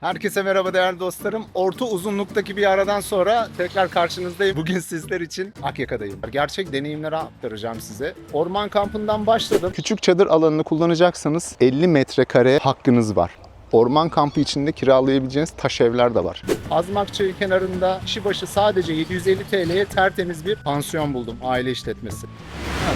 Herkese merhaba değerli dostlarım. Orta uzunluktaki bir aradan sonra tekrar karşınızdayım. Bugün sizler için Akyaka'dayım. Gerçek deneyimleri aktaracağım size. Orman kampından başladım. Küçük çadır alanını kullanacaksanız 50 metrekare hakkınız var. Orman kampı içinde kiralayabileceğiniz taş evler de var. Azmak Çayı kenarında kişi başı sadece 750 TL'ye tertemiz bir pansiyon buldum. Aile işletmesi.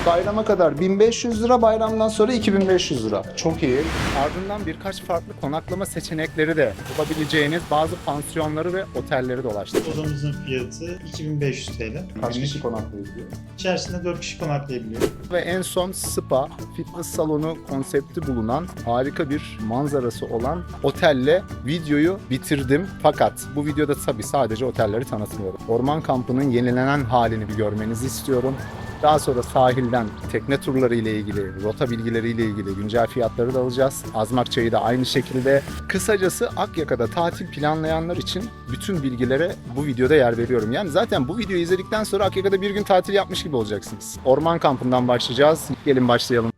Bayrama kadar 1500 lira, bayramdan sonra 2500 lira. Çok iyi. Ardından birkaç farklı konaklama seçenekleri de bulabileceğiniz bazı pansiyonları ve otelleri dolaştık. Odamızın fiyatı 2500 TL. Kaç kişi konaklayabiliyor? İçerisinde 4 kişi konaklayabiliyor. Ve en son spa, fitness salonu konsepti bulunan harika bir manzarası olan otelle videoyu bitirdim. Fakat bu videoda tabii sadece otelleri tanıtmıyorum. Orman kampının yenilenen halini bir görmenizi istiyorum. Daha sonra sahilden tekne turları ile ilgili, rota bilgileri ile ilgili güncel fiyatları da alacağız. Azmak Çayı da aynı şekilde. Kısacası Akyaka'da tatil planlayanlar için bütün bilgilere bu videoda yer veriyorum. Yani zaten bu videoyu izledikten sonra Akyaka'da bir gün tatil yapmış gibi olacaksınız. Orman kampından başlayacağız. Gelin başlayalım.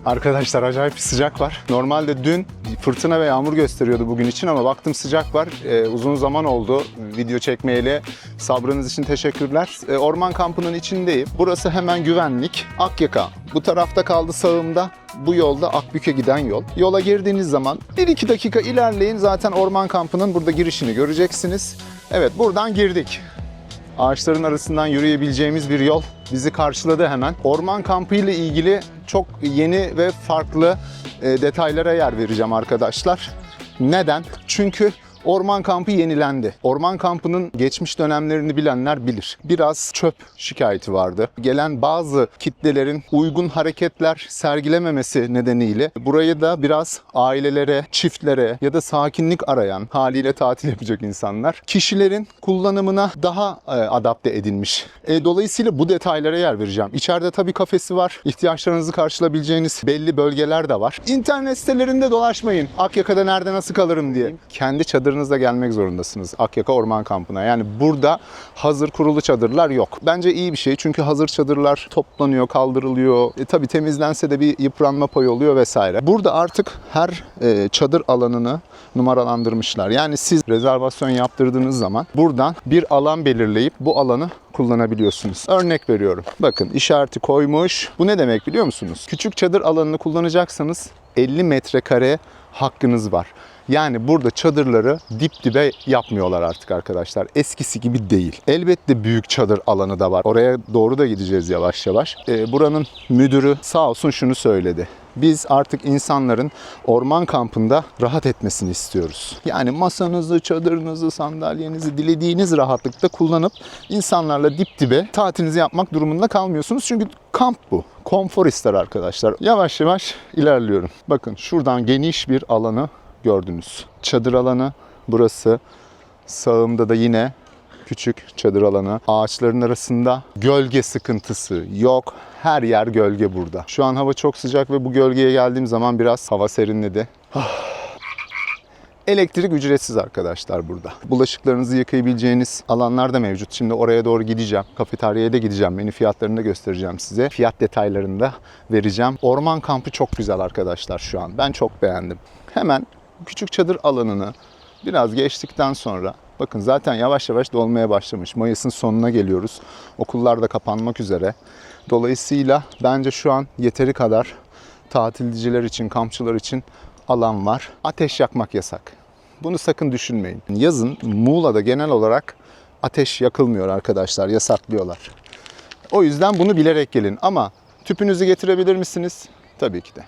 Arkadaşlar acayip bir sıcak var. Normalde dün fırtına ve yağmur gösteriyordu bugün için ama baktım sıcak var. Uzun zaman oldu video çekmeyeli. Sabrınız için teşekkürler. Orman kampının içindeyim. Burası hemen güvenlik. Akyaka. Bu tarafta kaldı sağımda. Bu yolda Akbük'e giden yol. Yola girdiğiniz zaman 1-2 dakika ilerleyin. Zaten orman kampının burada girişini göreceksiniz. Evet, buradan girdik. Ağaçların arasından yürüyebileceğimiz bir yol bizi karşıladı hemen. Orman kampı ile ilgili çok yeni ve farklı detaylara yer vereceğim arkadaşlar. Neden? Çünkü orman kampı yenilendi. Orman kampının geçmiş dönemlerini bilenler bilir. Biraz çöp şikayeti vardı. Gelen bazı kitlelerin uygun hareketler sergilememesi nedeniyle burayı da biraz ailelere, çiftlere ya da sakinlik arayan, haliyle tatil yapacak insanlar, kişilerin kullanımına daha adapte edilmiş. Dolayısıyla bu detaylara yer vereceğim. İçeride tabii kafesi var. İhtiyaçlarınızı karşılayabileceğiniz belli bölgeler de var. İnternet sitelerinde dolaşmayın. Akyaka'da nerede nasıl kalırım diye. Kendi çadırınızla gelmek zorundasınız Akyaka Orman Kampı'na. Yani burada hazır kurulu çadırlar yok. Bence iyi bir şey çünkü hazır çadırlar toplanıyor, kaldırılıyor. Tabii temizlense de bir yıpranma payı oluyor vesaire. Burada artık her çadır alanını numaralandırmışlar. Yani siz rezervasyon yaptırdığınız zaman buradan bir alan belirleyip bu alanı kullanabiliyorsunuz. Örnek veriyorum. Bakın işareti koymuş. Bu ne demek biliyor musunuz? Küçük çadır alanını kullanacaksanız 50 metrekare hakkınız var. Yani burada çadırları dip dibe yapmıyorlar artık arkadaşlar. Eskisi gibi değil. Elbette büyük çadır alanı da var. Oraya doğru da gideceğiz yavaş yavaş. Buranın müdürü sağ olsun şunu söyledi. Biz artık insanların orman kampında rahat etmesini istiyoruz. Yani masanızı, çadırınızı, sandalyenizi dilediğiniz rahatlıkta kullanıp insanlarla dip dibe tatilinizi yapmak durumunda kalmıyorsunuz. Çünkü kamp bu. Konfor ister arkadaşlar. Yavaş yavaş ilerliyorum. Bakın şuradan geniş bir alanı gördünüz. Çadır alanı burası. Sağımda da yine küçük çadır alanı. Ağaçların arasında gölge sıkıntısı yok. Her yer gölge burada. Şu an hava çok sıcak ve bu gölgeye geldiğim zaman biraz hava serinledi. Elektrik ücretsiz arkadaşlar burada. Bulaşıklarınızı yıkayabileceğiniz alanlar da mevcut. Şimdi oraya doğru gideceğim. Kafeteryaya da gideceğim. Menü fiyatlarını da göstereceğim size. Fiyat detaylarını da vereceğim. Orman kampı çok güzel arkadaşlar şu an. Ben çok beğendim. Hemen küçük çadır alanını biraz geçtikten sonra bakın zaten yavaş yavaş dolmaya başlamış. Mayıs'ın sonuna geliyoruz. Okullar da kapanmak üzere. Dolayısıyla bence şu an yeteri kadar tatilciler için, kampçılar için alan var. Ateş yakmak yasak. Bunu sakın düşünmeyin. Yazın Muğla'da genel olarak ateş yakılmıyor arkadaşlar. Yasaklıyorlar. O yüzden bunu bilerek gelin. Ama tüpünüzü getirebilir misiniz? Tabii ki de.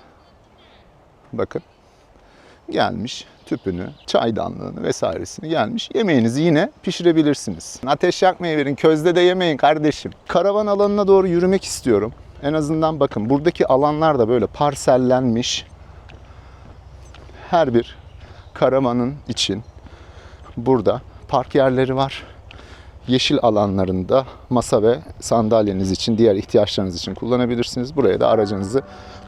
Bakın. Gelmiş tüpünü, çaydanlığını vesairesini gelmiş. Yemeğinizi yine pişirebilirsiniz. Ateş yakmayı verin, közde de yemeyin kardeşim. Karavan alanına doğru yürümek istiyorum. En azından bakın buradaki alanlar da böyle parsellenmiş. Her bir karavanın için burada park yerleri var. Yeşil alanlarında masa ve sandalyeniz için, diğer ihtiyaçlarınız için kullanabilirsiniz. Buraya da aracınızı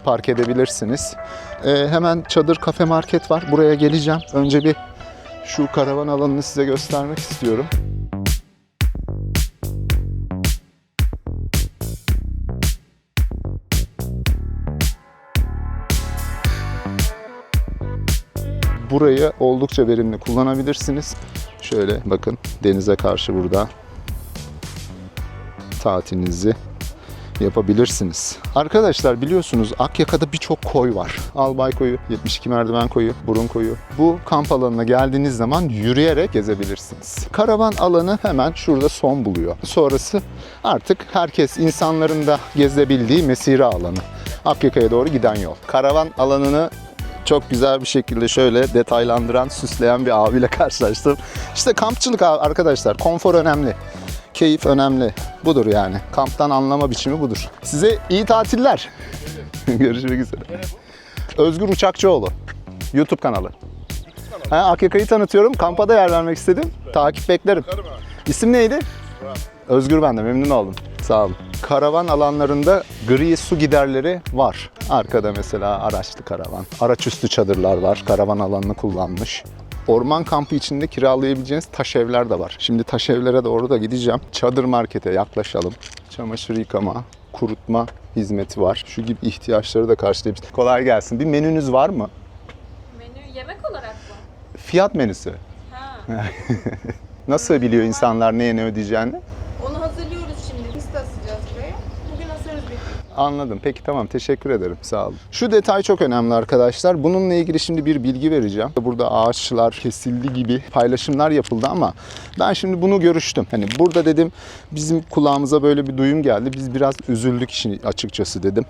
park edebilirsiniz. Hemen çadır kafe market var. Buraya geleceğim. Önce bir şu karavan alanını size göstermek istiyorum. Burayı oldukça verimli kullanabilirsiniz. Şöyle bakın, denize karşı burada tatilinizi yapabilirsiniz. Arkadaşlar biliyorsunuz Akyaka'da birçok koy var. Albay Koyu, 72 Merdiven Koyu, Burun Koyu. Bu kamp alanına geldiğiniz zaman yürüyerek gezebilirsiniz. Karavan alanı hemen şurada son buluyor. Sonrası artık herkes, insanların da gezebildiği mesire alanı. Akyaka'ya doğru giden yol. Karavan alanını çok güzel bir şekilde şöyle detaylandıran, süsleyen bir abiyle karşılaştım. İşte kampçılık arkadaşlar, konfor önemli. Keyif önemli. Budur yani. Kamptan anlama biçimi budur. Size iyi tatiller. Görüşmek üzere. Özgür Uçakçıoğlu. YouTube kanalı. Akyaka'yı tanıtıyorum. Kampa da yer vermek istedim. Takip beklerim. İsim neydi? Özgür, ben de memnun oldum. Sağ olun. Karavan alanlarında gri su giderleri var. Arkada mesela araçlı karavan. Araçüstü çadırlar var. Karavan alanını kullanmış. Orman kampı içinde kiralayabileceğiniz taş evler de var. Şimdi taş evlere doğru da gideceğim. Çadır markete yaklaşalım. Çamaşır yıkama, kurutma hizmeti var. Şu gibi ihtiyaçları da karşılayabilirsiniz. Kolay gelsin. Bir menünüz var mı? Menü yemek olarak mı? Fiyat menüsü. Ha. Nasıl biliyor insanlar neye ne ödeyeceğini? Onu hazırlıyoruz şimdi. Liste asacağız buraya. Bugün asarız bir. Anladım. Peki tamam. Teşekkür ederim. Sağ olun. Şu detay çok önemli arkadaşlar. Bununla ilgili şimdi bir bilgi vereceğim. Burada ağaçlar kesildi gibi paylaşımlar yapıldı ama ben şimdi bunu görüştüm. Hani burada dedim, bizim kulağımıza böyle bir duyum geldi. Biz biraz üzüldük işin açıkçası dedim.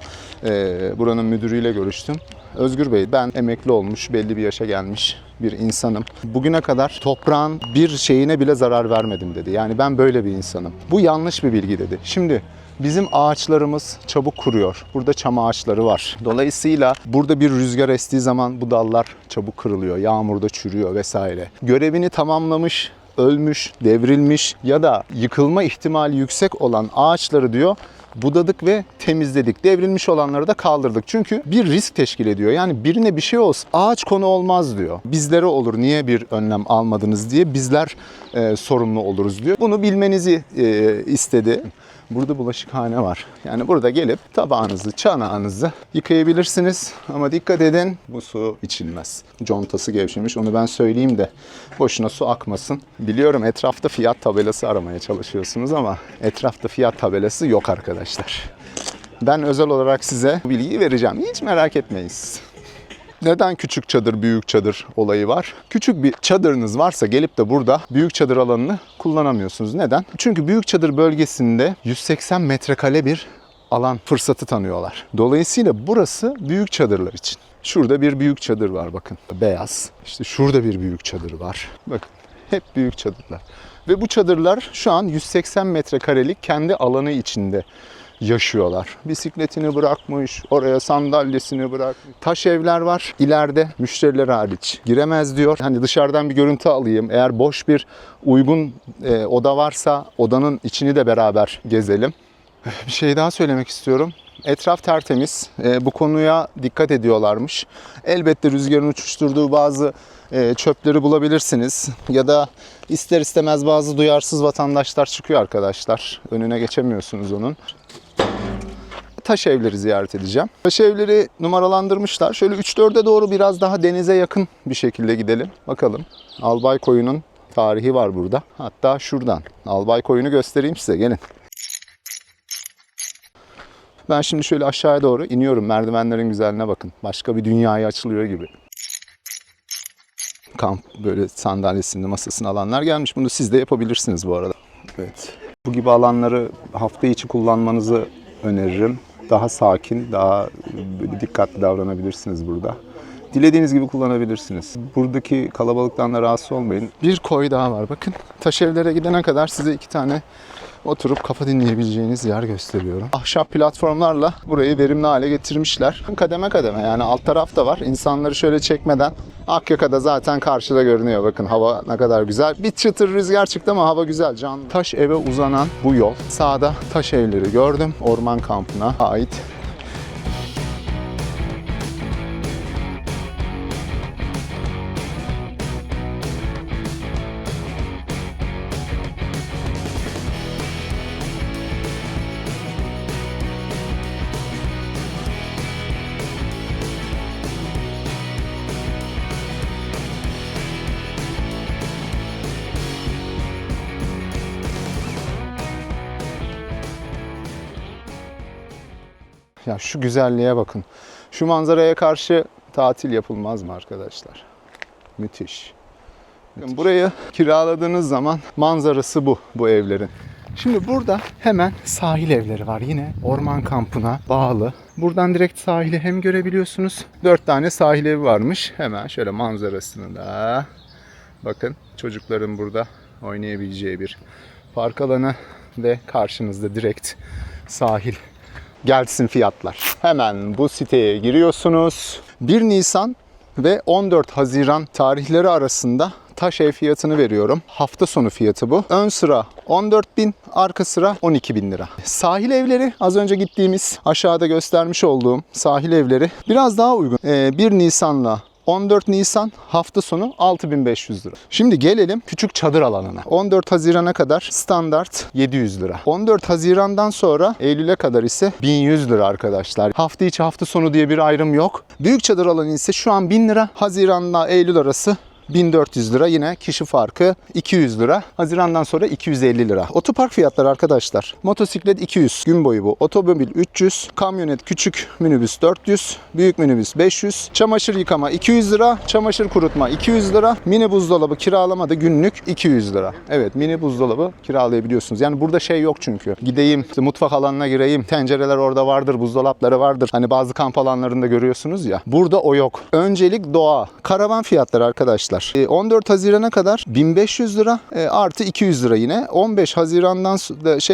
Buranın müdürüyle görüştüm. Özgür Bey, ben emekli olmuş, belli bir yaşa gelmiş bir insanım. Bugüne kadar toprağın bir şeyine bile zarar vermedim dedi. Yani ben böyle bir insanım. Bu yanlış bir bilgi dedi. Şimdi bizim ağaçlarımız çabuk kuruyor. Burada çam ağaçları var. Dolayısıyla burada bir rüzgar estiği zaman bu dallar çabuk kırılıyor. Yağmurda çürüyor vesaire. Görevini tamamlamış, ölmüş, devrilmiş ya da yıkılma ihtimali yüksek olan ağaçları diyor budadık ve temizledik. Devrilmiş olanları da kaldırdık. Çünkü bir risk teşkil ediyor. Yani birine bir şey olsa ağaç konu olmaz diyor. Bizlere olur, niye bir önlem almadınız diye bizler sorumlu oluruz diyor. Bunu bilmenizi istedi. Burada bulaşıkhane var. Yani burada gelip tabağınızı, çanağınızı yıkayabilirsiniz. Ama dikkat edin, bu su içilmez. Contası gevşemiş, onu ben söyleyeyim de boşuna su akmasın. Biliyorum etrafta fiyat tabelası aramaya çalışıyorsunuz ama etrafta fiyat tabelası yok arkadaşlar. Ben özel olarak size bu bilgiyi vereceğim. Hiç merak etmeyin siz. Neden küçük çadır, büyük çadır olayı var? Küçük bir çadırınız varsa gelip de burada büyük çadır alanını kullanamıyorsunuz. Neden? Çünkü büyük çadır bölgesinde 180 metrekare bir alan fırsatı tanıyorlar. Dolayısıyla burası büyük çadırlar için. Şurada bir büyük çadır var bakın. Beyaz. İşte şurada bir büyük çadır var. Bakın hep büyük çadırlar. Ve bu çadırlar şu an 180 metrekarelik kendi alanı içinde yaşıyorlar. Bisikletini bırakmış, oraya sandalyesini bırakmış. Taş evler var. İleride müşteriler hariç giremez diyor. Hani dışarıdan bir görüntü alayım. Eğer boş bir uygun oda varsa odanın içini de beraber gezelim. Bir şey daha söylemek istiyorum. Etraf tertemiz. Bu konuya dikkat ediyorlarmış. Elbette rüzgarın uçuşturduğu bazı çöpleri bulabilirsiniz. Ya da ister istemez bazı duyarsız vatandaşlar çıkıyor arkadaşlar. Önüne geçemiyorsunuz onun. Taş evleri ziyaret edeceğim. Taş evleri numaralandırmışlar. Şöyle 3-4'e doğru biraz daha denize yakın bir şekilde gidelim. Bakalım. Albay Koyu'nun tarihi var burada. Hatta şuradan. Albay Koyu'nu göstereyim size. Gelin. Ben şimdi şöyle aşağıya doğru iniyorum. Merdivenlerin güzelliğine bakın. Başka bir dünyaya açılıyor gibi. Kamp böyle sandalyesini, masasını alanlar gelmiş. Bunu siz de yapabilirsiniz bu arada. Evet. Bu gibi alanları hafta içi kullanmanızı öneririm. Daha sakin, daha dikkatli davranabilirsiniz burada. Dilediğiniz gibi kullanabilirsiniz. Buradaki kalabalıktan da rahatsız olmayın. Bir koy daha var bakın. Taş evlere gidene kadar size 2 tane oturup kafa dinleyebileceğiniz yer gösteriyorum. Ahşap platformlarla burayı verimli hale getirmişler. Kademe kademe, yani alt taraf da var. İnsanları şöyle çekmeden Akyaka'da zaten karşıda görünüyor. Bakın hava ne kadar güzel. Bir çıtır rüzgar çıktı ama hava güzel, canlı. Taş eve uzanan bu yol. Sağda taş evleri gördüm. Orman kampına ait. Ya şu güzelliğe bakın. Şu manzaraya karşı tatil yapılmaz mı arkadaşlar? Müthiş. Bakın burayı kiraladığınız zaman manzarası bu evlerin. Şimdi burada hemen sahil evleri var. Yine orman kampına bağlı. Buradan direkt sahili hem görebiliyorsunuz. 4 tane sahil evi varmış. Hemen şöyle manzarasını da bakın. Çocukların burada oynayabileceği bir park alanı ve karşınızda direkt sahil. Gelsin fiyatlar. Hemen bu siteye giriyorsunuz. 1 Nisan ve 14 Haziran tarihleri arasında taş ev fiyatını veriyorum. Hafta sonu fiyatı bu. Ön sıra 14.000, arka sıra 12.000 lira. Sahil evleri az önce gittiğimiz aşağıda göstermiş olduğum sahil evleri biraz daha uygun. 1 Nisan'la 14 Nisan hafta sonu 6.500 lira. Şimdi gelelim küçük çadır alanına. 14 Haziran'a kadar standart 700 lira. 14 Haziran'dan sonra Eylül'e kadar ise 1100 lira arkadaşlar. Hafta içi hafta sonu diye bir ayrım yok. Büyük çadır alanı ise şu an 1000 lira. Haziran'la Eylül arası 1400 lira, yine kişi farkı 200 lira. Haziran'dan sonra 250 lira. Otopark fiyatları arkadaşlar. Motosiklet 200 gün boyu bu. Otomobil 300. Kamyonet küçük minibüs 400. Büyük minibüs 500. Çamaşır yıkama 200 lira. Çamaşır kurutma 200 lira. Mini buzdolabı kiralamada günlük 200 lira. Evet, mini buzdolabı kiralayabiliyorsunuz. Yani burada şey yok çünkü. Gideyim işte mutfak alanına gireyim. Tencereler orada vardır. Buzdolapları vardır. Hani bazı kamp alanlarında görüyorsunuz ya. Burada o yok. Öncelik doğa. Karavan fiyatları arkadaşlar. 14 Haziran'a kadar 1500 lira artı 200 lira yine. 15 Haziran'dan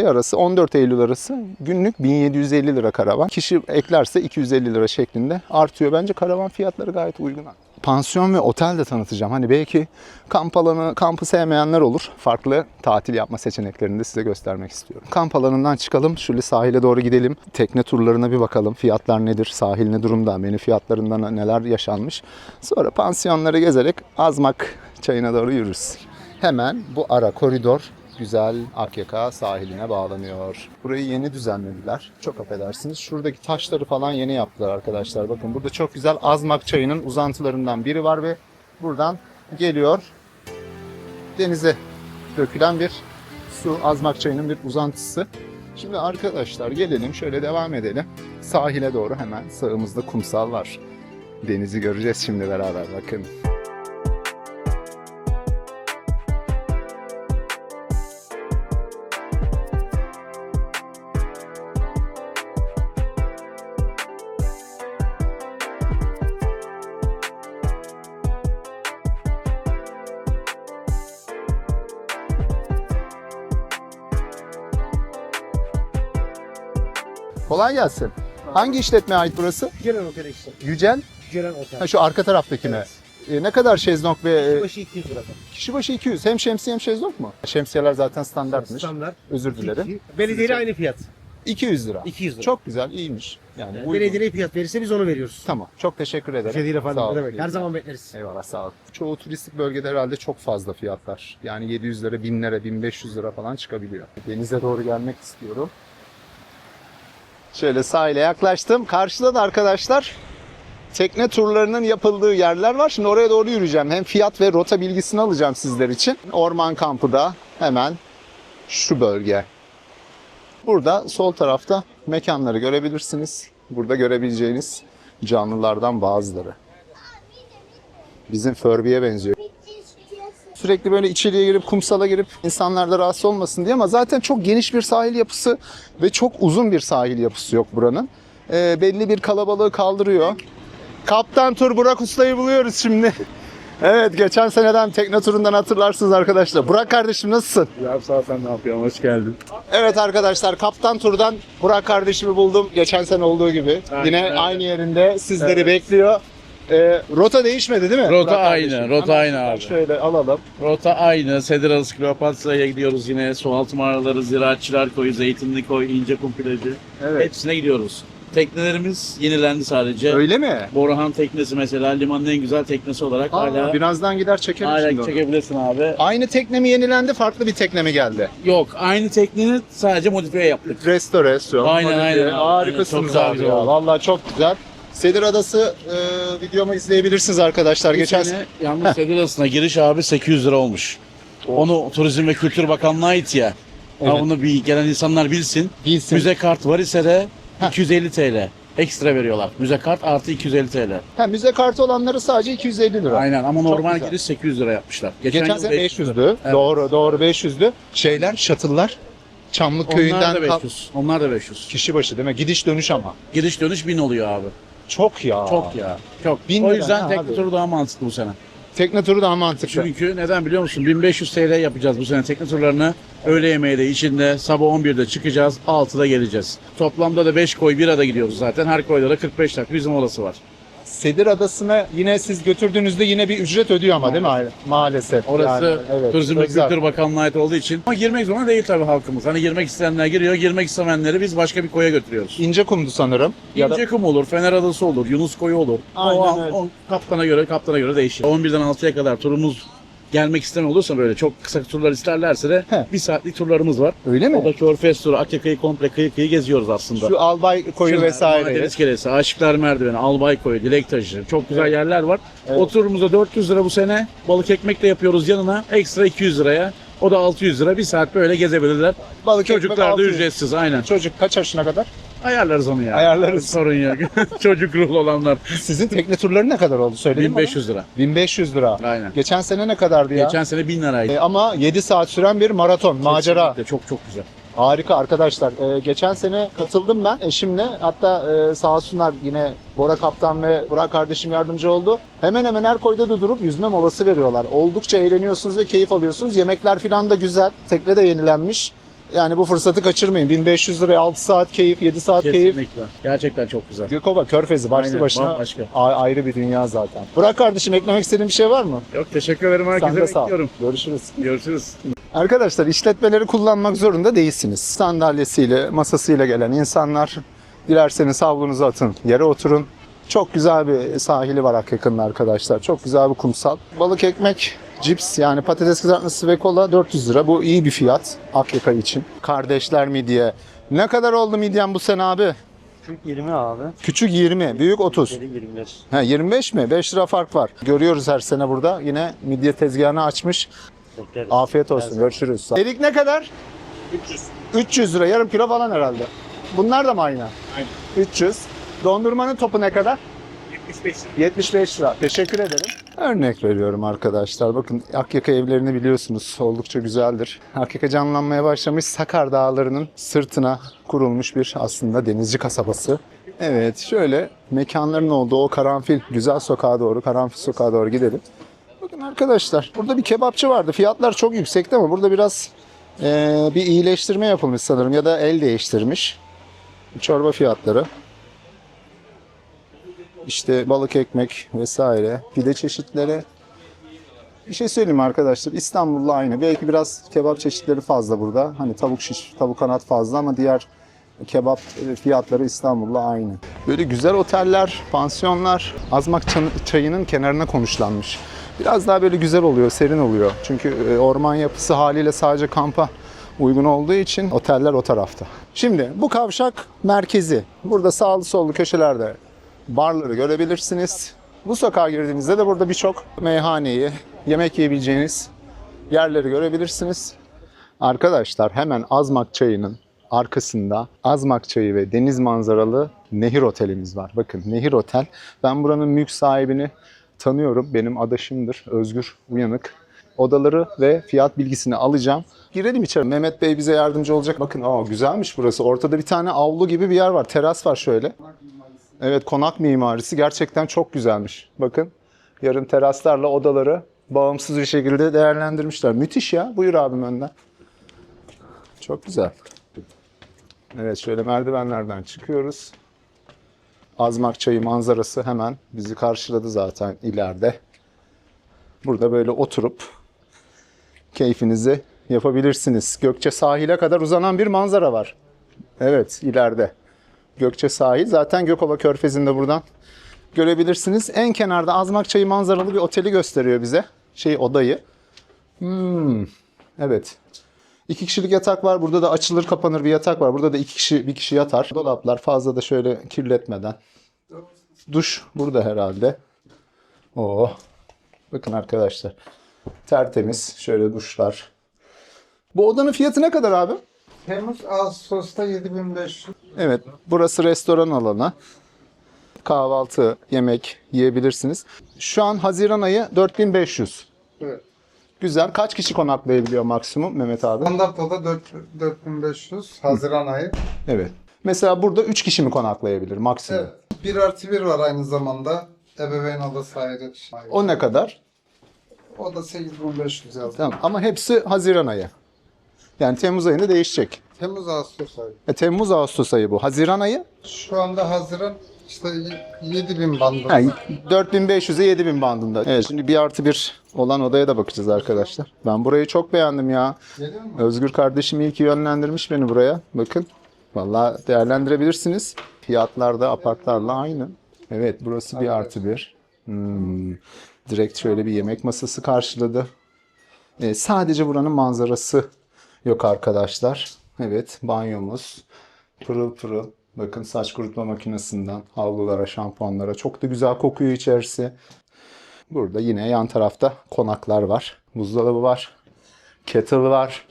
arası 14 Eylül arası günlük 1750 lira karavan. Kişi eklerse 250 lira şeklinde artıyor. Bence karavan fiyatları gayet uygun. Pansiyon ve otel de tanıtacağım. Hani belki kamp alanı, kampı sevmeyenler olur. Farklı tatil yapma seçeneklerini de size göstermek istiyorum. Kamp alanından çıkalım. Şöyle sahile doğru gidelim. Tekne turlarına bir bakalım. Fiyatlar nedir? Sahil ne durumda? Menü fiyatlarında neler yaşanmış? Sonra pansiyonları gezerek Azmak çayına doğru yürürüz. Hemen bu ara koridor güzel Akyaka sahiline bağlanıyor. Burayı yeni düzenlediler. Çok affedersiniz. Şuradaki taşları falan yeni yaptılar arkadaşlar. Bakın burada çok güzel Azmak çayının uzantılarından biri var ve buradan geliyor. Denize dökülen bir su. Azmak çayının bir uzantısı. Şimdi arkadaşlar gelelim şöyle devam edelim. Sahile doğru hemen sağımızda kumsal var. Denizi göreceğiz şimdi beraber, bakın. Kolay gelsin. Hangi işletmeye ait burası? Yücelen Otel işte. Yücel? Yücelen Otel. Ha, şu arka taraftakine. Evet. Ne kadar şezlong ve Başı 200 lira. kişi başı 200. Hem şemsiye hem şezlong mu? Şemsiyeler zaten standartmış. Standart. Özür dilerim. Belediyeyle aynı fiyat. 200 lira. 200 lira. Çok güzel, iyiymiş. Yani uygun. Belediyeye fiyat verirse biz onu veriyoruz. Tamam. Çok teşekkür ederim. Şey değil efendim. Sağ Ne olun. demek? Her zaman bekleriz. Eyvallah, sağ ol. Çoğu turistik bölgede herhalde çok fazla fiyatlar. Yani 700 lira, 1000 lira, 1500 lira falan çıkabiliyor. Denize doğru gelmek istiyorum. Şöyle sahile yaklaştım. Karşıda da arkadaşlar tekne turlarının yapıldığı yerler var. Şimdi oraya doğru yürüyeceğim. Hem fiyat ve rota bilgisini alacağım sizler için. Orman kampı da hemen şu bölge. Burada sol tarafta mekanları görebilirsiniz. Burada görebileceğiniz canlılardan bazıları. Bizim Furby'ye benziyor. Sürekli böyle içeriye girip kumsala girip insanlar da rahatsız olmasın diye, ama zaten çok geniş bir sahil yapısı ve çok uzun bir sahil yapısı yok buranın. Belli bir kalabalığı kaldırıyor. Kaptan Tur Burak Usta'yı buluyoruz şimdi. Evet, geçen seneden tekne turundan hatırlarsınız arkadaşlar. Burak kardeşim, nasılsın? Ya sağ ol, sen ne yapıyorsun? Hoş geldin. Evet arkadaşlar, Kaptan Tur'dan Burak kardeşimi buldum. Geçen sene olduğu gibi. Aynen, Yine aynen. aynı yerinde sizleri bekliyor. Rota değişmedi değil mi? Rota Burak aynı, kardeşim? rota Hemen aynı abi. Şöyle alalım. Rota aynı. Sederalıs Kleopatra'ya gidiyoruz yine. Sualtı mağaraları, Ziraatçılar Koyu, Zeytinli Koy, İncekum plajı. Evet. Hepsine gidiyoruz. Teknelerimiz yenilendi sadece. Öyle mi? Boruhan teknesi mesela limanın en güzel teknesi olarak hala Birazdan gider çekelim şimdi hala onu. çekebilirsin abi. Aynı tekne mi yenilendi, farklı bir tekne mi geldi? Yok, aynı tekneyi sadece modifiye yaptık. Restorasyon. Aynen, modifiye. aynen abi. Harikasınız Aynen, çok abi güzel ya. oldu. Vallahi çok güzel. Sedir Adası videomu izleyebilirsiniz arkadaşlar. Bu Geçen sene yalnız Sederalıs'ına giriş abi 800 lira olmuş. Onu Turizm ve Kültür Bakanlığı'na ait ya. Evet. Ha, bunu bir gelen insanlar bilsin. Bilsin. Müze kart var ise de 250 TL. ekstra veriyorlar. Müze kart artı 250 TL. Ha, müze kartı olanları sadece 250 lira. Aynen ama normal güzel. giriş 800 lira yapmışlar. Geçen yıl sene 500 'dü. 500'dü. Evet. Doğru 500'dü. Şeyler, shuttle'lar Çamlık Onlar köyünden da 500. Onlar da 500. kişi başı değil mi? Gidiş dönüş ama. Gidiş dönüş 1000 oluyor abi. Çok ya. Çok ya. Çok. 1000 O lira yüzden ne tekne abi? turu daha mantıklı bu sene. Tekne turu daha mantıklı. Çünkü neden biliyor musun? 1500 TL yapacağız bu sene tekne turlarını. Öğle yemeği de içinde. Sabah 11'de çıkacağız. 6'da geleceğiz. Toplamda da 5 koy 1'a da gidiyoruz zaten. Her koyda da 45 dakika bizim molası var. Sedir Adası'na yine siz götürdüğünüzde yine bir ücret ödüyor ama değil mi? Maalesef. Orası Yani, evet, Turizm ve özel. Kültür Bakanlığı'na ait olduğu için. Ama girmek zorunda değil tabii halkımız. Hani girmek isteyenler giriyor, girmek istemeyenleri biz başka bir koya götürüyoruz. İncekum'du sanırım. Ya da İncekum olur, Fener Adası olur, Yunus Koyu olur. Aynen öyle. O kaptana göre değişir. 11'den 6'ya kadar turumuz gelmek istemiyor olursa böyle çok kısa turlar isterlerse de He. bir saatlik turlarımız var. öyle mi? O da Körfez turu, Akyaka'yı komple kıyı geziyoruz aslında. Şu Albay koyu Şunlar, vesaire. Deniz Kelesi, Aşıklar Merdiveni, Albay Koyu, Dilek Taşı. Çok güzel Evet. yerler var. Evet. O turumuzda 400 lira bu sene. Balık ekmek de yapıyoruz yanına. Ekstra 200 liraya. O da 600 lira. Bir saat böyle gezebilirler. Balık Çocuklar ekmek da 600. ücretsiz aynen. Çocuk kaç yaşına kadar? Ayarlarız onu ya. Ayarlarız. Sorun yok. Çocuk ruhlu olanlar. Sizin tekne turları ne kadar oldu söyleyin 1500 lira. 1500 lira. Aynen. Geçen sene ne kadardı ya? Geçen sene 1000 liraydı. Ama 7 saat süren bir maraton, macera. Kesinlikle çok çok güzel. Harika arkadaşlar. Geçen sene katıldım ben eşimle. Hatta sağ olsunlar yine Bora Kaptan ve Burak kardeşim yardımcı oldu. Hemen hemen her koyda da durup yüzme molası veriyorlar. Oldukça eğleniyorsunuz ve keyif alıyorsunuz. Yemekler falan da güzel. Tekne de yenilenmiş. Yani bu fırsatı kaçırmayın. 1500 liraya 6 saat keyif, 7 saat keyif. Kesinlikle. Gerçekten çok güzel. Gökova Körfezi başlı Aynen, başına bambaşka. ayrı bir dünya zaten. Burak kardeşim eklemek istediğin bir şey var mı? Yok teşekkür ederim Sen de herkese sağ ol. bekliyorum. Görüşürüz. Görüşürüz. Arkadaşlar işletmeleri kullanmak zorunda değilsiniz. Sandalyesiyle, masasıyla gelen insanlar dilerseniz havlunuzu atın, yere oturun. Çok güzel bir sahili var Akyaka'nın arkadaşlar. Çok güzel bir kumsal. Balık ekmek, cips yani patates kızartması ve kola 400 lira. Bu iyi bir fiyat Akyaka için. Kardeşler midye. Ne kadar oldu midyen bu sene abi? Türk 20 abi. Küçük 20, büyük 30. 25. Ha, 25 mi? 5 lira fark var. Görüyoruz her sene burada. Yine midye tezgahını açmış. Bekleriz. Afiyet olsun. Görüşürüz. Erik ne kadar? 300. 300 lira. Yarım kilo falan herhalde. Bunlar da mı aynı? Aynı. 300. Dondurmanın topu ne kadar? 75 lira. 75 lira. Teşekkür ederim. Örnek veriyorum arkadaşlar. Bakın Akyaka evlerini biliyorsunuz. Oldukça güzeldir. Akyaka canlanmaya başlamış. Sakar Dağları'nın sırtına kurulmuş bir aslında denizci kasabası. Evet şöyle mekanların olduğu o Karanfil Güzel Sokağa doğru, Karanfil Sokağa doğru gidelim. Bakın arkadaşlar burada bir kebapçı vardı. Fiyatlar çok yüksekti ama burada biraz bir iyileştirme yapılmış sanırım ya da el değiştirmiş. Çorba fiyatları. İşte balık ekmek vesaire. Pide çeşitleri. Bir şey söyleyeyim arkadaşlar. İstanbul'la aynı. Belki biraz kebap çeşitleri fazla burada. Hani tavuk şiş, tavuk kanat fazla ama diğer kebap fiyatları İstanbul'la aynı. Böyle güzel oteller, pansiyonlar Azmak Çayı'nın kenarına konuşlanmış. Biraz daha böyle güzel oluyor, serin oluyor. Çünkü orman yapısı haliyle sadece kampa uygun olduğu için oteller o tarafta. Şimdi bu kavşak merkezi. Burada sağlı sollu köşelerde barları görebilirsiniz. Bu sokağa girdiğinizde de burada birçok meyhaneyi, yemek yiyebileceğiniz yerleri görebilirsiniz. Arkadaşlar hemen Azmak Çayı'nın arkasında Azmak Çayı ve deniz manzaralı Nehir Otelimiz var. Bakın Nehir Otel. Ben buranın mülk sahibini tanıyorum. Benim adaşımdır. Özgür Uyanık. Odaları ve fiyat bilgisini alacağım. Girelim içeri. Mehmet Bey bize yardımcı olacak. Bakın güzelmiş burası. Ortada bir tane avlu gibi bir yer var. Teras var şöyle. Evet konak mimarisi gerçekten çok güzelmiş. Bakın yarım teraslarla odaları bağımsız bir şekilde değerlendirmişler. Müthiş ya. Buyur abim önden. Çok güzel. Evet şöyle merdivenlerden çıkıyoruz. Azmak Çayı manzarası hemen bizi karşıladı zaten ileride. Burada böyle oturup keyfinizi yapabilirsiniz. Gökçe sahile kadar uzanan bir manzara var. Evet ileride. Gökçe sahil. Zaten Gökova Körfezi'nde buradan görebilirsiniz. En kenarda Azmak Çayı manzaralı bir oteli gösteriyor bize. Odayı. Evet. 2 kişilik yatak var. Burada da açılır kapanır bir yatak var. Burada da 2 kişi bir kişi yatar. Dolaplar fazla da şöyle kirletmeden. Duş burada herhalde. Bakın arkadaşlar. Tertemiz. Şöyle duşlar. Bu odanın fiyatı ne kadar abi? Temmuz Ağustos'ta 7500. Evet. Burası restoran alanı. kahvaltı, yemek yiyebilirsiniz. Şu an Haziran ayı 4500. Evet. Güzel. Kaç kişi konaklayabiliyor maksimum Mehmet abi? Standart oda 4500 Haziran ayı. Evet. Mesela burada 3 kişi mi konaklayabilir maksimum? Evet. 1+1 var aynı zamanda. Ebeveyn odası ayrı. O ne kadar? O da 8500 yazdı. Tamam. Ama hepsi Haziran ayı. Yani Temmuz ayında değişecek. Temmuz Ağustos ayı. Temmuz Ağustos ayı bu. Haziran ayı? Şu anda Haziran işte 7000 bandı. Yani 4500'e 7000 bandında. Evet, şimdi 1+1 olan odaya da bakacağız arkadaşlar. Ben burayı çok beğendim ya. Geliyor mu? Özgür kardeşim iyi ki yönlendirmiş beni buraya. Bakın. Vallahi değerlendirebilirsiniz. Fiyatlar da apartlarla aynı. Evet, burası 1+1. Direkt şöyle bir yemek masası karşıladı. Sadece buranın manzarası yok arkadaşlar. Evet, banyomuz. Pırıl pırıl. Bakın saç kurutma makinesinden havlulara, şampuanlara. Çok da güzel kokuyor içerisi. Burada yine yan tarafta konaklar var. Buzdolabı var. Kettle var.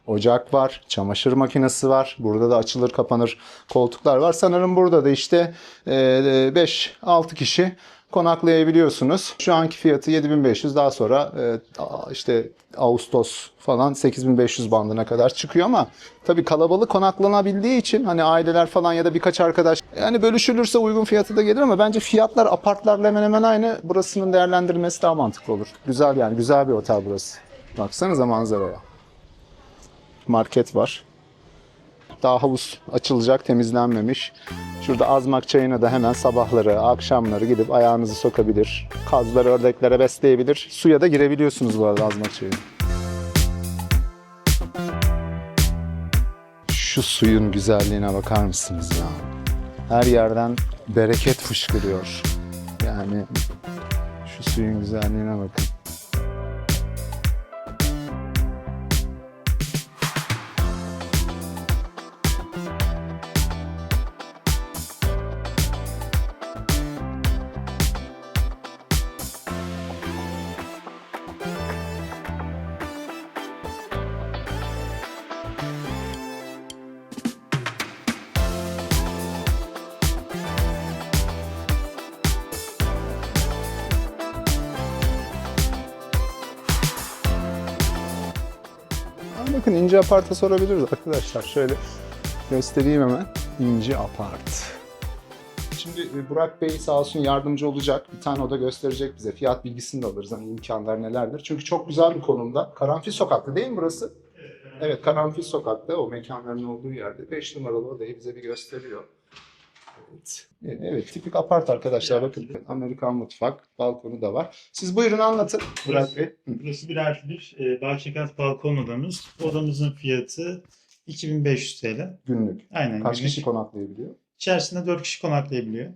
Ocak var. Çamaşır makinesi var. Burada da açılır kapanır koltuklar var. Sanırım burada da işte 5-6 kişi konaklayabiliyorsunuz. Şu anki fiyatı 7500, daha sonra işte Ağustos falan 8500 bandına kadar çıkıyor ama tabii kalabalık konaklanabildiği için hani aileler falan ya da birkaç arkadaş yani bölüşülürse uygun fiyatı da gelir ama bence fiyatlar apartlarla hemen hemen aynı. Burasının değerlendirilmesi daha mantıklı olur. Güzel, yani güzel bir otel burası. Baksanıza manzaraya. Market var. Daha havuz açılacak, temizlenmemiş. Şurada azmak çayına da hemen sabahları, akşamları gidip ayağınızı sokabilir. Kazları, ördeklere besleyebilir. Suya da girebiliyorsunuz bu arada azmak çayına. Şu suyun güzelliğine bakar mısınız ya? Her yerden bereket fışkırıyor. Yani şu suyun güzelliğine bakın. Bakın İnci Apart'a sorabiliriz arkadaşlar. Şöyle göstereyim hemen. İnci Apart. Şimdi Burak Bey sağ olsun yardımcı olacak. Bir tane oda gösterecek bize. Fiyat bilgisini de alırız. Hani imkanlar nelerdir. Çünkü çok güzel bir konumda. Karanfil Sokak'ta değil mi burası? Evet, Karanfil Sokak'ta, o mekanların olduğu yerde. 5 numaralı odayı bize bir gösteriyor. Evet. Evet, tipik apart arkadaşlar. Bakın Amerikan mutfak, balkonu da var. Siz buyurun anlatın Burak Bey. Burası 1+1 bahçekat balkon odamız. Odamızın fiyatı 2500 TL. Günlük. Aynen. Kaç günlük. kişi konaklayabiliyor? İçerisinde 4 kişi konaklayabiliyor.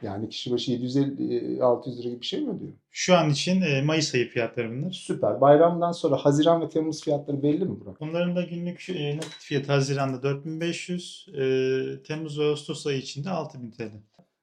Yani kişi başı 750-600 lira gibi bir şey mi ödüyor? Şu an için Mayıs ayı fiyatları bunlar. Süper. Bayramdan sonra Haziran ve Temmuz fiyatları belli mi Burak? Bunların da günlük nakit fiyatı Haziran'da 4500, Temmuz ve Ağustos ayı içinde 6000 TL.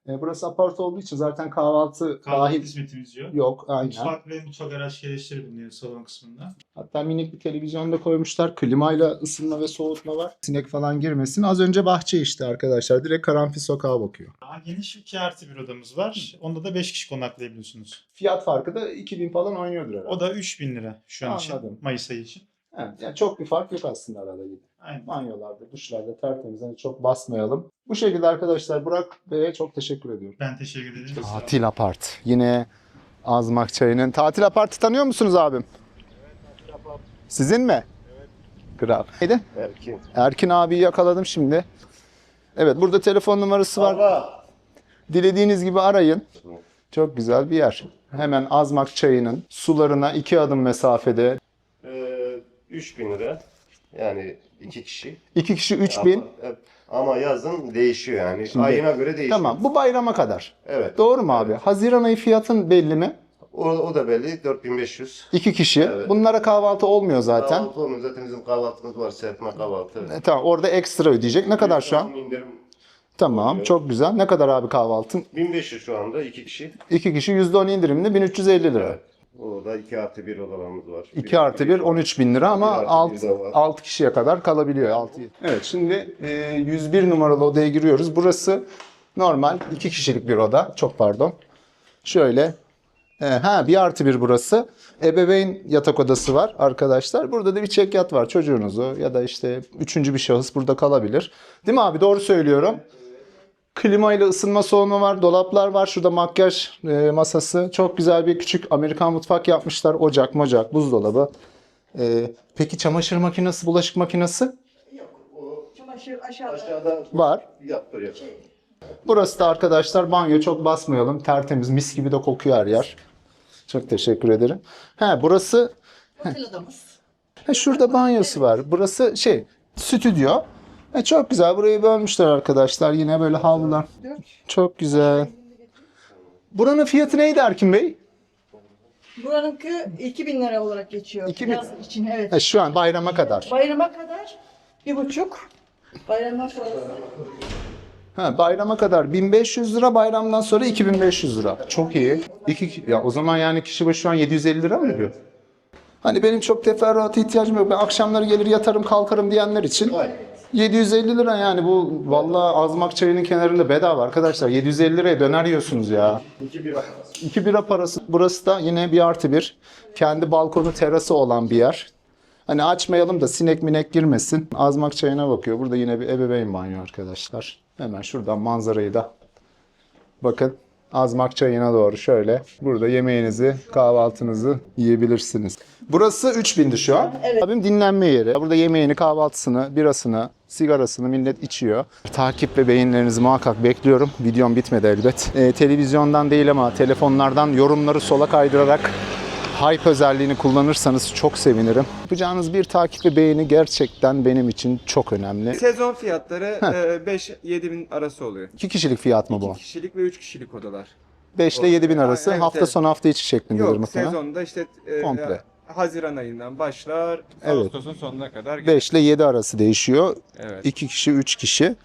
Burası apart olduğu için zaten kahvaltı Kahvaltı dahil hizmetimiz yok. yok. Aynen. Mutfak ve mutfak araç gereçleri bulunuyor salon kısmında. Hatta minik bir televizyon da koymuşlar. Klimayla ısınma ve soğutma var. Sinek falan girmesin. Az önce bahçe işte arkadaşlar. Direkt Karanfil Sokağa bakıyor. Daha geniş 2+1 odamız var. Onda da 5 kişi konaklayabiliyorsunuz. Fiyat farkı da 2000 falan oynuyordur herhalde. O da 3000 lira şu an için. Anladım. Mayıs ayı için. Evet, yani çok bir fark yok aslında arada gibi. Aynen. Banyolarda, duşlarda tertemiz. Hani çok basmayalım. Bu şekilde arkadaşlar Burak Bey'e çok teşekkür ediyorum. Ben teşekkür ederim. Tatil Apart. Yine Azmak Çayı'nın. Tatil Apart'ı tanıyor musunuz abim? Evet, Apart. Sizin mi? Evet. Kral. Neydi? Erkin. Erkin abiyi yakaladım şimdi. Evet, burada telefon numarası var. Baba. Dilediğiniz gibi arayın. Çok güzel bir yer. Hemen Azmak Çayı'nın sularına 2 adım mesafede. 3000 lira. Yani 2 kişi. 2 kişi 3000. Evet. Ama yazın değişiyor yani. Şimdi- Ayına göre değişiyor. Tamam, bu bayrama kadar. Evet. Doğru mu abi? Haziran ayı fiyatın belli mi? O da belli. 4500. 2 kişi. Evet. Bunlara kahvaltı olmuyor zaten. Kahvaltı olmuyor. Zaten bizim kahvaltımız var. Serpme kahvaltı. Tamam, orada ekstra ödeyecek. Ne kadar şu an? İndirim Tamam, oluyor. çok güzel. Ne kadar abi kahvaltın? 1500 şu anda 2 kişi. 2 kişi %10 indirimli 1350 lira. Evet. Orada 2+1 odalarımız var. 2+1 13 bin lira ama 1+1 de var. 6 kişiye kadar kalabiliyor. 6. Evet, şimdi 101 numaralı odaya giriyoruz. Burası Normal 2 kişilik bir oda. Çok pardon. Şöyle. 1+1 burası. Ebeveyn yatak odası var arkadaşlar. Burada da bir çekyat var. Çocuğunuzu ya da işte üçüncü bir şahıs burada kalabilir. Değil mi abi? Doğru söylüyorum. Klima ile ısınma soğuma var. Dolaplar var. Şurada makyaj masası. Çok güzel bir küçük Amerikan mutfak yapmışlar. Ocak, buzdolabı. Peki çamaşır makinesi, bulaşık makinesi? Çamaşır aşağıda. Aşağıda Var. yaptırıyor. Burası da arkadaşlar banyo, çok basmayalım. Tertemiz, mis gibi de kokuyor her yer. Çok teşekkür ederim. Burası Otel odamız. şurada banyosu var. Burası stüdyo. Çok güzel. Burayı bölmüşler arkadaşlar. Yine böyle havlular. Çok güzel. Buranın fiyatı neydi Erkin Bey? Buranınki 2000 lira olarak geçiyor. 2000. Yaz için evet. Şu an bayrama kadar. Bayrama kadar 1,5. Bayramdan sonrası. Bayrama kadar 1500 lira, bayramdan sonra 2500 lira. Çok iyi. O zaman yani kişi başı şu an 750 lira mı diyor? Hani benim çok teferruata ihtiyacım yok. Ben akşamları gelir yatarım kalkarım diyenler için 750 lira yani bu vallahi Azmak Çayı'nın kenarında bedava arkadaşlar. 750 liraya döner yiyorsunuz ya. 2 bira parası. Burası da yine 1+1. Kendi balkonu, terası olan bir yer. Hani açmayalım da sinek minek girmesin. Azmak Çayı'na bakıyor. Burada yine bir ebeveyn banyo arkadaşlar. Hemen şuradan manzarayı da bakın. Azmak Çayı'na doğru şöyle. Burada yemeğinizi, kahvaltınızı yiyebilirsiniz. Burası 3000'di şu an. Evet. Abim dinlenme yeri. Burada yemeğini, kahvaltısını, birasını, sigarasını millet içiyor. Takip ve beğenilerinizi muhakkak bekliyorum. Videom bitmedi elbet. Televizyondan değil ama telefonlardan yorumları sola kaydırarak Hype özelliğini kullanırsanız çok sevinirim. Yapacağınız bir takip ve beğeni gerçekten benim için çok önemli. Sezon fiyatları 5-7 bin arası oluyor. 2 kişilik fiyat mı bu? 2 kişilik ve 3 kişilik odalar. 5 ile 7 bin arası. Evet, Hafta evet. sonu hafta içi şeklindedir Yok, muhtemelen. sezonda işte Komple. Haziran ayından başlar, Evet. Ağustos'un sonuna kadar gider. 5 ile 7 arası değişiyor. Evet. 2 kişi, 3 kişi.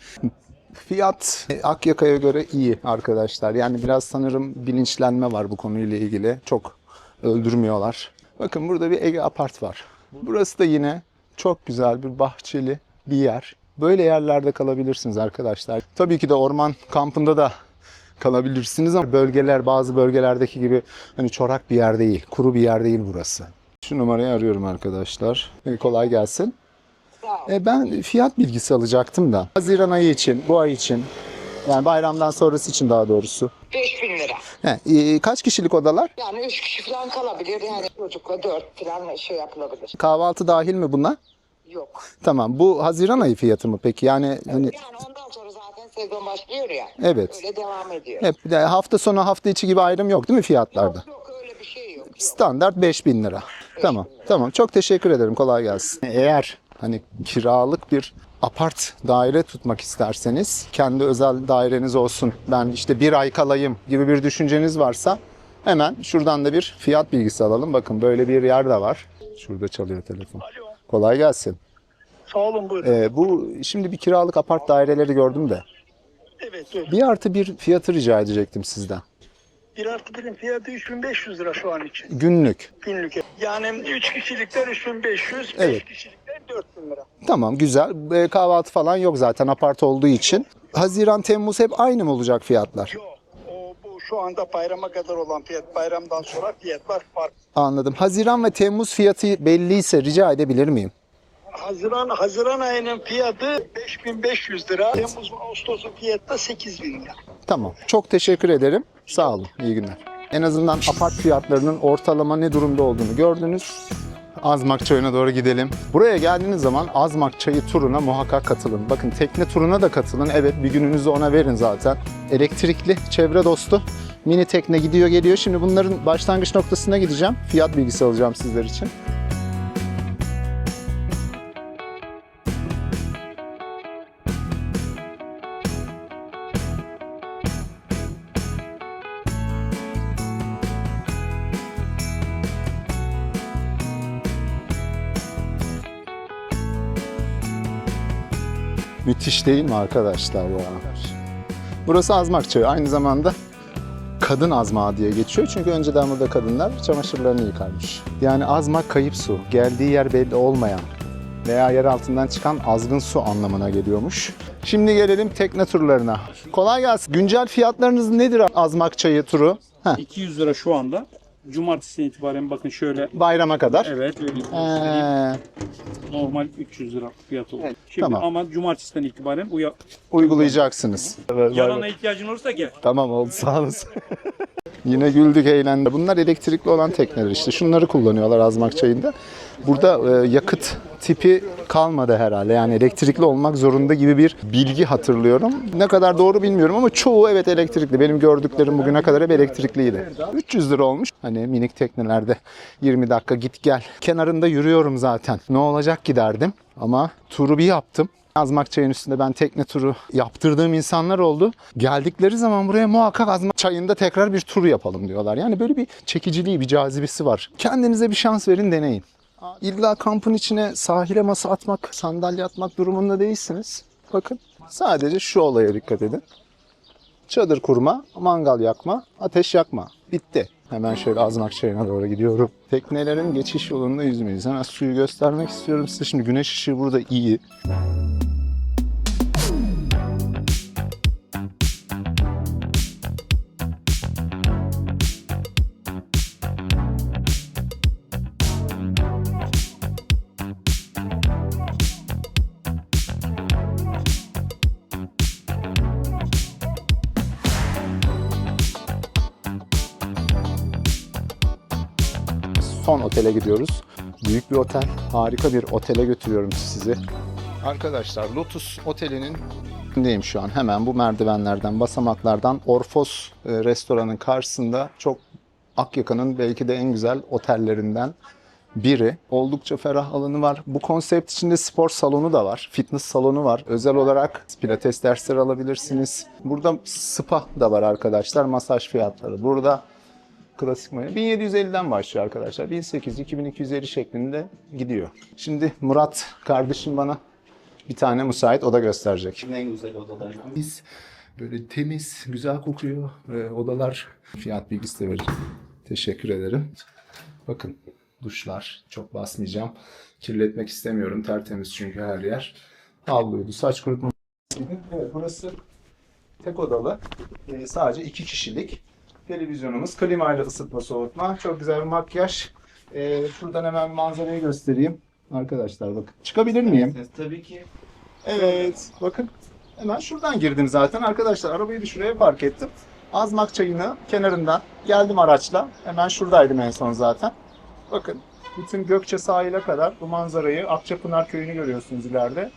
Fiyat Akyaka'ya göre iyi arkadaşlar. Yani biraz sanırım bilinçlenme var bu konuyla ilgili. Çok öldürmüyorlar. Bakın burada bir Ege Apart var. Burası da yine çok güzel bir bahçeli bir yer. Böyle yerlerde kalabilirsiniz arkadaşlar. Tabii ki de orman kampında da kalabilirsiniz ama bazı bölgelerdeki gibi hani çorak bir yer değil, kuru bir yer değil burası. Şu numarayı arıyorum arkadaşlar. Kolay gelsin. Ben fiyat bilgisi alacaktım da. Haziran ayı için, bu ay için, yani bayramdan sonrası için daha doğrusu. 5000 lira. Kaç kişilik odalar? Yani 3 kişi falan kalabilir. Yani çocukla 4 falan yapılabilir. Kahvaltı dahil mi bunlar? Yok. Tamam. Bu Haziran ayı fiyatı mı peki? Yani hani Yani ondan sonra zaten sezon başlıyor ya. evet. Öyle devam ediyor. Hep de hafta sonu hafta içi gibi ayrım yok değil mi fiyatlarda? Yok öyle bir şey yok. Standart 5000 lira. Tamam. Tamam. Çok teşekkür ederim. Kolay gelsin. Eğer hani kiralık bir apart daire tutmak isterseniz, kendi özel daireniz olsun, ben işte bir ay kalayım gibi bir düşünceniz varsa hemen şuradan da bir fiyat bilgisi alalım. Bakın böyle bir yer de var. Şurada çalıyor telefon. Kolay gelsin. Sağ olun buyurun. Bu şimdi bir kiralık apart daireleri gördüm de. Evet buyurun. 1+1 fiyatı rica edecektim sizden. 1+1'in fiyatı 3500 lira şu an için. Günlük. Günlük. Yani 3 kişilikler 3500, 5 Evet. kişilikler 4000 lira. Tamam, güzel. Kahvaltı falan yok zaten apart olduğu için. Haziran, Temmuz hep aynı mı olacak fiyatlar? Yok. Bu şu anda bayrama kadar olan fiyat. Bayramdan sonra fiyatlar farklı. Anladım. Haziran ve Temmuz fiyatı belliyse rica edebilir miyim? Haziran ayının fiyatı 5500 lira. Temmuz ve Ağustos'un fiyatı da 8000 lira. Tamam. Çok teşekkür ederim. Sağ olun. İyi günler. En azından apart fiyatlarının ortalama ne durumda olduğunu gördünüz. Azmak Çayı'na doğru gidelim. Buraya geldiğiniz zaman Azmak Çayı turuna muhakkak katılın. Bakın tekne turuna da katılın. Evet, bir gününüzü ona verin zaten. Elektrikli, çevre dostu. Mini tekne gidiyor geliyor. Şimdi bunların başlangıç noktasına gideceğim. Fiyat bilgisi alacağım sizler için. Müthiş değil mi arkadaşlar ya? Burası Azmak Çayı. Aynı zamanda kadın azmağı diye geçiyor. Çünkü önceden burada kadınlar çamaşırlarını yıkarmış. Yani azmak kayıp su. Geldiği yer belli olmayan veya yer altından çıkan azgın su anlamına geliyormuş. Şimdi gelelim tekne turlarına. Kolay gelsin. Güncel fiyatlarınız nedir Azmakçayı turu? 200 lira şu anda. Cumartesi'ne itibaren bakın şöyle. Bayrama kadar. Evet öyle göstereyim. Normal 300 lira fiyat olur. Şimdi Tamam. ama cumartesiden itibaren Uygulayacaksınız. yarana ihtiyacın olursa gel. Tamam oldu, sağ olasın. Yine güldük, eğlendik. Bunlar elektrikli olan tekneler işte. Şunları kullanıyorlar Azmakçayı'nda. Burada yakıt tipi kalmadı herhalde. Yani elektrikli olmak zorunda gibi bir bilgi hatırlıyorum. Ne kadar doğru bilmiyorum ama çoğu evet elektrikli. Benim gördüklerim bugüne kadar hep elektrikliydi. 300 lira olmuş. Hani minik teknelerde 20 dakika git gel. Kenarında yürüyorum zaten. Ne olacak ki derdim. Ama turu bir yaptım. Azmakçayı'nın üstünde ben tekne turu yaptırdığım insanlar oldu. Geldikleri zaman buraya muhakkak Azmakçayı'nda tekrar bir tur yapalım diyorlar. Yani böyle bir çekiciliği, bir cazibesi var. Kendinize bir şans verin, deneyin. İlla kampın içine sahile masa atmak, sandalye atmak durumunda değilsiniz. Bakın sadece şu olaya dikkat edin. Çadır kurma, mangal yakma, ateş yakma. Bitti. Hemen şöyle Azmakçayı'na doğru gidiyorum. Teknelerin geçiş yolunda yüzmeyiz. Hemen suyu göstermek istiyorum size. Şimdi güneş ışığı burada iyi. Son otele gidiyoruz. Büyük bir otel. Harika bir otele götürüyorum sizi. Arkadaşlar Lotus Oteli'nin önündeyim şu an. Hemen bu merdivenlerden, basamaklardan Orfos restoranın karşısında çok Akyaka'nın belki de en güzel otellerinden biri. Oldukça ferah alanı var. Bu konsept içinde spor salonu da var. Fitness salonu var. Özel olarak pilates dersleri alabilirsiniz. Burada spa da var arkadaşlar. Masaj fiyatları burada. Klasik maya. 1750'den başlıyor arkadaşlar. 1800-2250 şeklinde gidiyor. Şimdi Murat kardeşim bana bir tane müsait oda gösterecek. En güzel odalar. Biz böyle temiz, güzel kokuyor odalar. Fiyat bilgisi de vereceğim. Teşekkür ederim. Bakın duşlar. Çok basmayacağım. Kirletmek istemiyorum. Tertemiz çünkü her yer. Havluydu, saç kurutma. Evet, burası tek odalı. Sadece 2 kişilik. Televizyonumuz, klimayla ısıtma soğutma. Çok güzel bir makyaj. Şuradan hemen manzarayı göstereyim. Arkadaşlar bakın. Çıkabilir miyim? Tabii ki. Evet. Bakın. Hemen şuradan girdim zaten. Arkadaşlar arabayı da şuraya park ettim. Azmakçayı'nın kenarından geldim araçla. Hemen şuradaydım en son zaten. Bakın. Bütün Gökçe sahile kadar bu manzarayı, Akçapınar Köyü'nü görüyorsunuz ileride.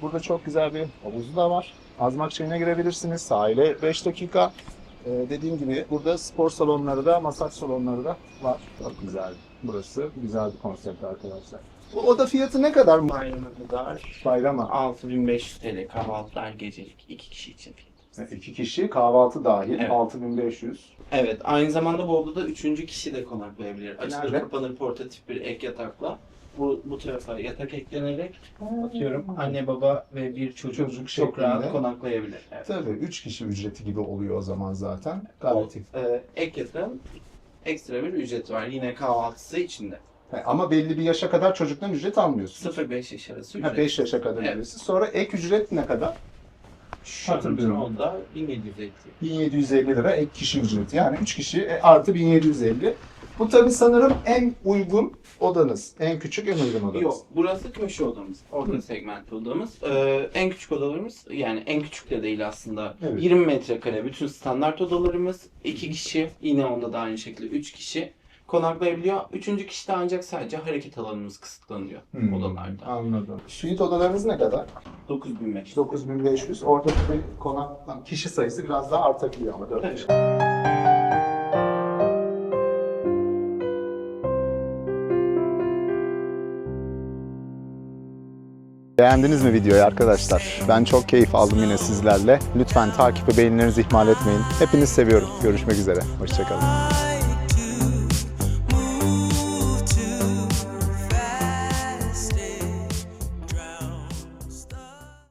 Burada çok güzel bir havuzu da var. Azmakçayı'na girebilirsiniz. Sahile 5 dakika. Dediğim gibi burada spor salonları da, masaj salonları da var. Çok güzel. Burası güzel bir konsept arkadaşlar. Bu oda fiyatı ne kadar mı? Bayrama kadar. Bayrama. 6500 TL kahvaltılar gecelik 2 kişi için fiyat. 2 kişi kahvaltı dahil Evet. 6500. Evet, aynı zamanda bu odada 3. kişi de konaklayabilir. Nerede? Açılır kapanır portatif bir ek yatakla. Bu tarafa yatak eklenerek atıyorum anne baba ve bir çocuk çok şeklinde. rahat konaklayabilir. Evet. Tabii 3 kişi ücreti gibi oluyor o zaman zaten. Gayet iyi. Ek yatağın ekstra bir ücreti var. Yine kahvaltısı içinde. Ama belli bir yaşa kadar çocuktan ücret almıyorsun. 0-5 yaş arası ücret. 5 yaşa kadar Evet. ücretsiz. Sonra ek ücret ne kadar? Şu an Hatırlıyorum. o da 1750. 1750 lira ek kişi ücreti. Yani 3 kişi artı 1750. Bu tabii sanırım en uygun odanız. En küçük, en uygun odanız. Yok, burası köşe odamız. Orta segment odamız. En küçük odalarımız, yani en küçük de değil aslında. Evet. 20 metrekare bütün standart odalarımız. 2 kişi, yine onda da aynı şekilde 3 kişi konaklayabiliyor. 3. kişi de ancak sadece hareket alanımız kısıtlanıyor odalarda. Anladım. Suite odalarınız ne kadar? 9500. 9500. Orada bir konaklanan kişi sayısı biraz daha artabiliyor ama 4 kişi. Beğendiniz mi videoyu arkadaşlar? Ben çok keyif aldım yine sizlerle. Lütfen takip ve beğenilerinizi ihmal etmeyin. Hepinizi seviyorum. Görüşmek üzere. Hoşçakalın.